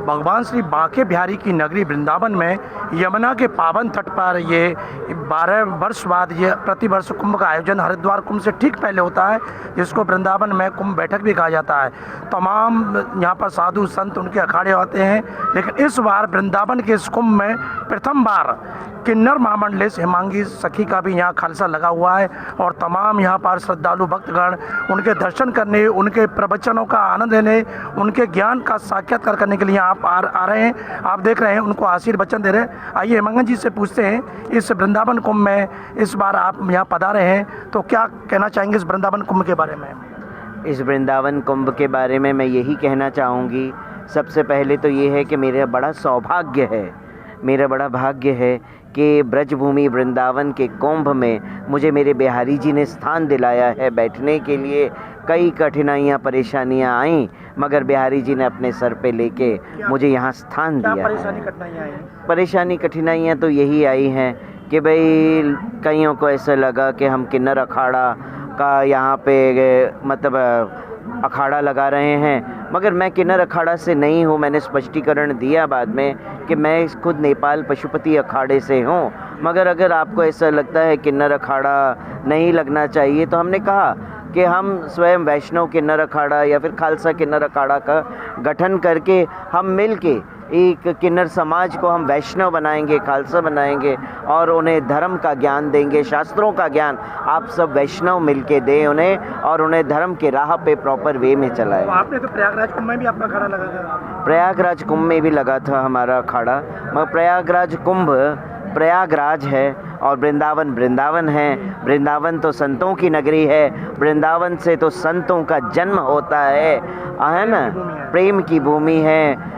भगवान श्री बांके बिहारी की नगरी वृंदावन में यमुना के पावन तट पर ये 12 वर्ष बाद ये प्रतिवर्ष कुंभ का आयोजन हरिद्वार कुंभ से ठीक पहले होता है, जिसको वृंदावन में कुंभ बैठक भी कहा जाता है। तमाम यहाँ पर साधु संत उनके अखाड़े होते हैं, लेकिन इस बार वृंदावन के इस कुंभ में प्रथम बार किन्नर महामंडलेश हेमांगी सखी का भी यहाँ खालसा लगा हुआ है और तमाम यहाँ पर श्रद्धालु भक्तगण उनके दर्शन करने, उनके प्रवचनों का आनंद लेने, उनके ज्ञान का साक्षात्कार करने के लिए आप आ रहे हैं। आप देख रहे हैं, उनको आशीर्वचन दे रहे हैं। आइए हेमांगी जी से पूछते हैं, इस वृंदावन कुंभ में इस बार आप यहाँ पधारे हैं तो क्या कहना चाहेंगे इस वृंदावन कुंभ के बारे में? इस वृंदावन कुंभ के बारे में मैं यही कहना चाहूँगी, सबसे पहले तो ये है कि मेरा बड़ा सौभाग्य है, मेरा बड़ा भाग्य है कि ब्रजभूमि वृंदावन के कुंभ में मुझे मेरे बिहारी जी ने स्थान दिलाया है बैठने के लिए। कई कठिनाइयाँ परेशानियाँ आईं, मगर बिहारी जी ने अपने सर पे लेके मुझे यहाँ स्थान दिया है। परेशानी कठिनाइयाँ तो यही आई हैं कि भाई कईयों को ऐसा लगा कि हम किन्नर अखाड़ा का यहाँ पे मतलब अखाड़ा लगा रहे हैं, मगर मैं किन्नर अखाड़ा से नहीं हूँ। मैंने स्पष्टीकरण दिया बाद में कि मैं खुद नेपाल पशुपति अखाड़े से हूँ, मगर अगर आपको ऐसा लगता है किन्नर अखाड़ा नहीं लगना चाहिए तो हमने कहा कि हम स्वयं वैष्णव किन्नर अखाड़ा या फिर खालसा किन्नर अखाड़ा का गठन करके हम मिल के एक किन्नर समाज को हम वैष्णव बनाएंगे, खालसा बनाएंगे और उन्हें धर्म का ज्ञान देंगे, शास्त्रों का ज्ञान आप सब वैष्णव मिलके दें उन्हें और उन्हें धर्म के राह पे प्रॉपर वे में चलाएं। तो आपने तो प्रयागराज कुंभ में भी अपना अखाड़ा लगा था? प्रयागराज कुंभ में भी लगा था हमारा अखाड़ा, मगर प्रयागराज कुंभ प्रयागराज है और वृंदावन वृंदावन है। वृंदावन तो संतों की नगरी है, वृंदावन से तो संतों का जन्म होता है ना, प्रेम की भूमि है,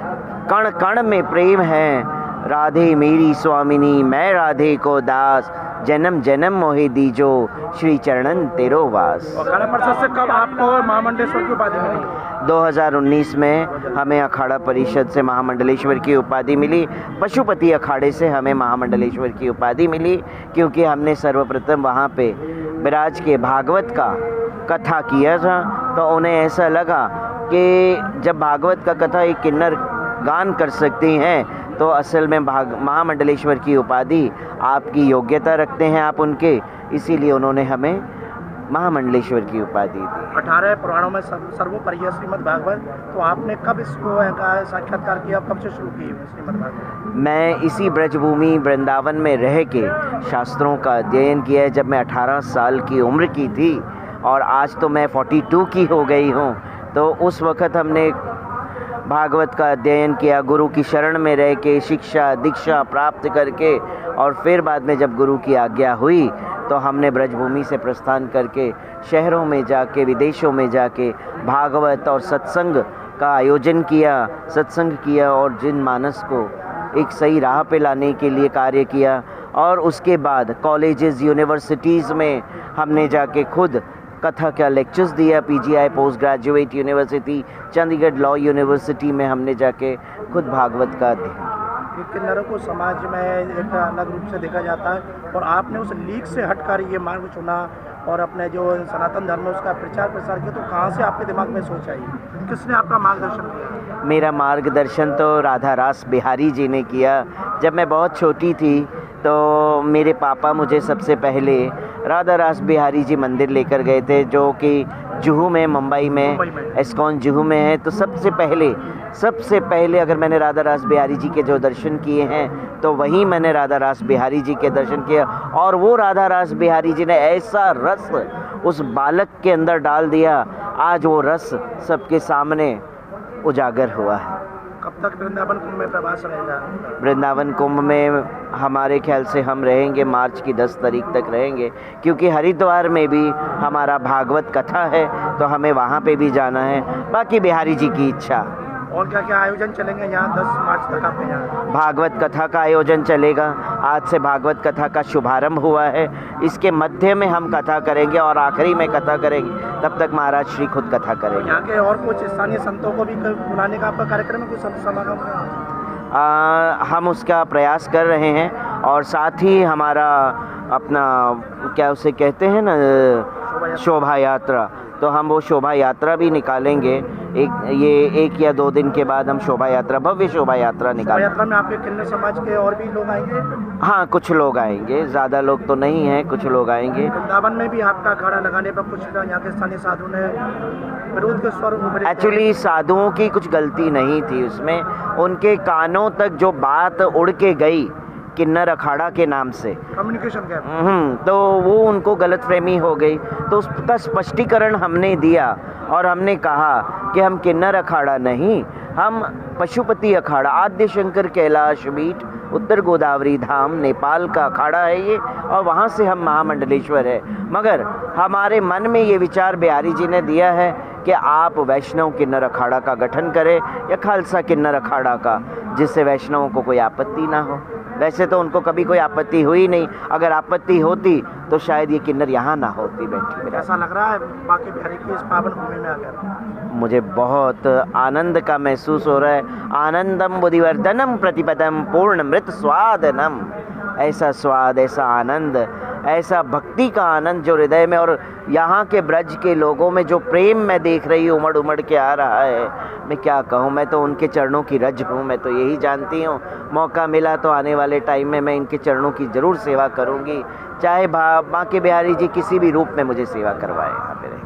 कण कण में प्रेम है। राधे मेरी स्वामिनी मैं राधे को दास, जन्म जन्म मोहि दीजो श्री चरणन तेरो वास। अखाड़ा परिषद से कब आपको महामंडलेश्वर की उपाधि मिली? 2019 में हमें अखाड़ा परिषद से महामंडलेश्वर की उपाधि मिली। पशुपति अखाड़े से हमें महामंडलेश्वर की उपाधि मिली क्योंकि हमने सर्वप्रथम वहाँ पे विराज के भागवत का कथा किया था, तो उन्हें ऐसा लगा कि जब भागवत का कथा एक किन्नर गान कर सकती हैं तो असल में महामंडलेश्वर की उपाधि आपकी योग्यता रखते हैं आप उनके, इसीलिए उन्होंने हमें महामंडलेश्वर की उपाधि दी। 18 पुराणों में सर्वोपरि है श्रीमद् भागवत, तो आपने कब इसको साक्षात्कार किया, कब से शुरू की श्रीमद् भागवत? मैं इसी ब्रजभूमि वृंदावन में रह के शास्त्रों का अध्ययन किया है जब मैं 18 साल की उम्र की थी और आज तो मैं 42 की हो गई हूँ। तो उस वक़्त हमने भागवत का अध्ययन किया, गुरु की शरण में रह के शिक्षा दीक्षा प्राप्त करके, और फिर बाद में जब गुरु की आज्ञा हुई तो हमने ब्रजभूमि से प्रस्थान करके शहरों में जाके, विदेशों में जाके भागवत और सत्संग का आयोजन किया, सत्संग किया और जिन मानस को एक सही राह पे लाने के लिए कार्य किया। और उसके बाद कॉलेजेस यूनिवर्सिटीज़ में हमने जाके खुद कथा का लेक्चर्स दिया। PGI post graduate university, Chandigarh law university में हमने जाके खुद भागवत का अध्ययन। किन्नरों को समाज में एक अलग रूप से देखा जाता है और आपने उस लीक से हटकर ये मार्ग चुना और अपने जो सनातन धर्म है उसका प्रचार प्रसार किया, तो कहाँ से आपके दिमाग में सोच आई, किसने आपका मार्गदर्शन किया? मेरा मार्गदर्शन तो राधा रास बिहारी जी ने किया। जब मैं बहुत छोटी थी तो मेरे पापा मुझे सबसे पहले राधा रास बिहारी जी मंदिर लेकर गए थे, जो कि जुहू में, मुंबई में एस्कॉन जुहू में है। तो सबसे पहले अगर मैंने राधा रास बिहारी जी के जो दर्शन किए हैं तो वहीं मैंने राधा रास बिहारी जी के दर्शन किया, और वो राधा रास बिहारी जी ने ऐसा रस उस बालक के अंदर डाल दिया, आज वो रस सबके सामने उजागर हुआ है। कब तक वृंदावन कुंभ में प्रवास रहेगा? वृंदावन कुंभ में हमारे ख्याल से हम रहेंगे मार्च की 10 तारीख तक रहेंगे, क्योंकि हरिद्वार में भी हमारा भागवत कथा है तो हमें वहाँ पे भी जाना है, बाकी बिहारी जी की इच्छा। और क्या क्या आयोजन चलेंगे यहाँ 10 मार्च तक आपके यहाँ? भागवत कथा का आयोजन चलेगा, आज से भागवत कथा का शुभारंभ हुआ है। इसके मध्य में हम कथा करेंगे और आखिरी में कथा करेंगे, तब तक महाराज श्री खुद कथा करेंगे। यहाँ के और कुछ स्थानीय संतों को भी बुलाने का आपका कार्यक्रम है, कुछ संत समागम? हम उसका प्रयास कर रहे हैं और साथ ही हमारा अपना क्या उसे कहते हैं ना, शोभा यात्रा, तो हम वो शोभा यात्रा भी निकालेंगे। एक या 2 दिन के बाद हम शोभा यात्रा, भव्य शोभा यात्रा निकालेंगे। यात्रा में आपके किन्नर समाज के और भी लोग आएंगे? हाँ, कुछ लोग आएंगे, ज़्यादा लोग तो नहीं हैं, कुछ लोग आएंगे। वृंदावन में भी आपका अखाड़ा लगाने पर कुछ यहाँ के स्थानीय साधु ने विरोध के स्वर उभरे। एक्चुअली साधुओं की कुछ गलती नहीं थी उसमें, उनके कानों तक जो बात उड़ के गई किन्नर अखाड़ा के नाम से, कम्युनिकेशन गैप, तो वो उनको गलतफहमी हो गई। तो उसका स्पष्टीकरण हमने दिया और हमने कहा कि हम किन्नर अखाड़ा नहीं, हम पशुपति अखाड़ा, आद्य शंकर कैलाश पीठ, उत्तर गोदावरी धाम, नेपाल का अखाड़ा है ये, और वहाँ से हम महामंडलेश्वर है। मगर हमारे मन में ये विचार बिहारी जी ने दिया है कि आप वैष्णव किन्नर अखाड़ा का गठन करें या खालसा किन्नर अखाड़ा का, जिससे वैष्णवों को कोई आपत्ति ना हो। वैसे तो उनको कभी कोई आपत्ति हुई नहीं, अगर आपत्ति होती तो शायद ये किन्नर यहाँ ना होती बैठी। ऐसा लग रहा है बांके बिहारी की इस पावन भूमि में आकर? मुझे बहुत आनंद का महसूस हो रहा है। आनंदम बुद्धिवर्धनम प्रतिपदम पूर्णमृत स्वादनम। ऐसा स्वाद, ऐसा आनंद, ऐसा भक्ति का आनंद जो हृदय में, और यहाँ के ब्रज के लोगों में जो प्रेम मैं देख रही हूँ उमड़ उमड़ के आ रहा है, मैं क्या कहूँ। मैं तो उनके चरणों की रज हूँ, मैं तो यही जानती हूँ। मौका मिला तो आने वाले टाइम में मैं इनके चरणों की ज़रूर सेवा करूँगी, चाहे बांके बिहारी जी किसी भी रूप में मुझे सेवा करवाए यहाँ पे रह।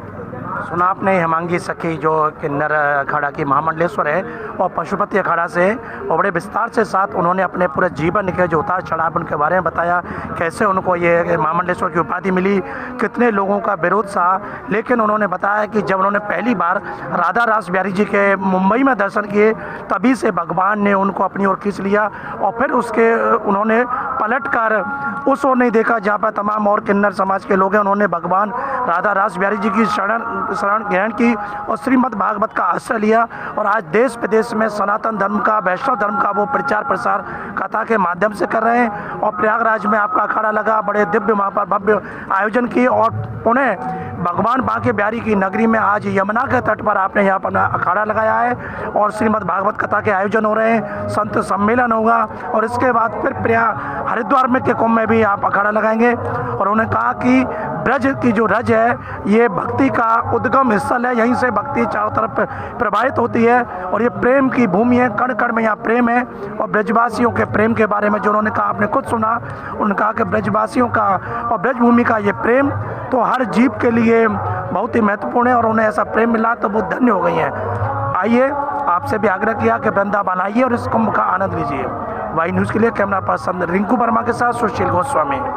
सुना आपने हेमांगी सखी जो किन्नर अखाड़ा की महामंडलेश्वर है और पशुपति अखाड़ा से, और बड़े विस्तार से साथ उन्होंने अपने पूरे जीवन के जो उतार चढ़ाव उनके बारे में बताया, कैसे उनको ये महामंडलेश्वर की उपाधि मिली, कितने लोगों का विरोध सहा। लेकिन उन्होंने बताया कि जब उन्होंने पहली बार राधा रास बिहारी जी के मुंबई में दर्शन किए, तभी से भगवान ने उनको अपनी ओर खींच लिया, और फिर उसके उन्होंने पलट कर उस ओर नहीं देखा जहाँ पर तमाम और किन्नर समाज के लोग हैं। उन्होंने भगवान राधा रास बिहारी जी की शरण ग्रहण की और श्रीमद् भागवत का आश्रय लिया, और आज देश विदेश में सनातन धर्म का, वैष्णव धर्म का वो प्रचार प्रसार कथा के माध्यम से कर रहे हैं। और प्रयागराज में आपका अखाड़ा लगा, बड़े दिव्य वहाँ पर भव्य आयोजन किए, और पुणे भगवान बांके बिहारी की नगरी में आज यमुना के तट पर आपने यहाँ पर अखाड़ा लगाया है, और श्रीमद् भागवत कथा के आयोजन हो रहे हैं, संत सम्मेलन होगा, और इसके बाद फिर हरिद्वार में के कुंभ में भी आप अखाड़ा लगाएंगे। और उन्होंने कहा कि ब्रज की जो रज है ये भक्ति का उद्गम स्थल है, यहीं से भक्ति चारों तरफ प्रवाहित होती है, और ये प्रेम की भूमि है, कण कण में यहाँ प्रेम है। और ब्रजवासियों के प्रेम के बारे में जो उन्होंने कहा, आपने खुद सुना, उन्होंने कहा कि ब्रजवासियों का और ब्रजभूमि का ये प्रेम तो हर जीव के लिए बहुत ही महत्वपूर्ण है, और उन्हें ऐसा प्रेम मिला तो वो धन्य हो गई हैं। आइए, आपसे भी आग्रह किया कि वृंदावन आइए और इस कुंभ का आनंद लीजिए। वाई न्यूज़ के लिए कैमरा पर्सन रिंकू वर्मा के साथ सुशील गोस्वामी।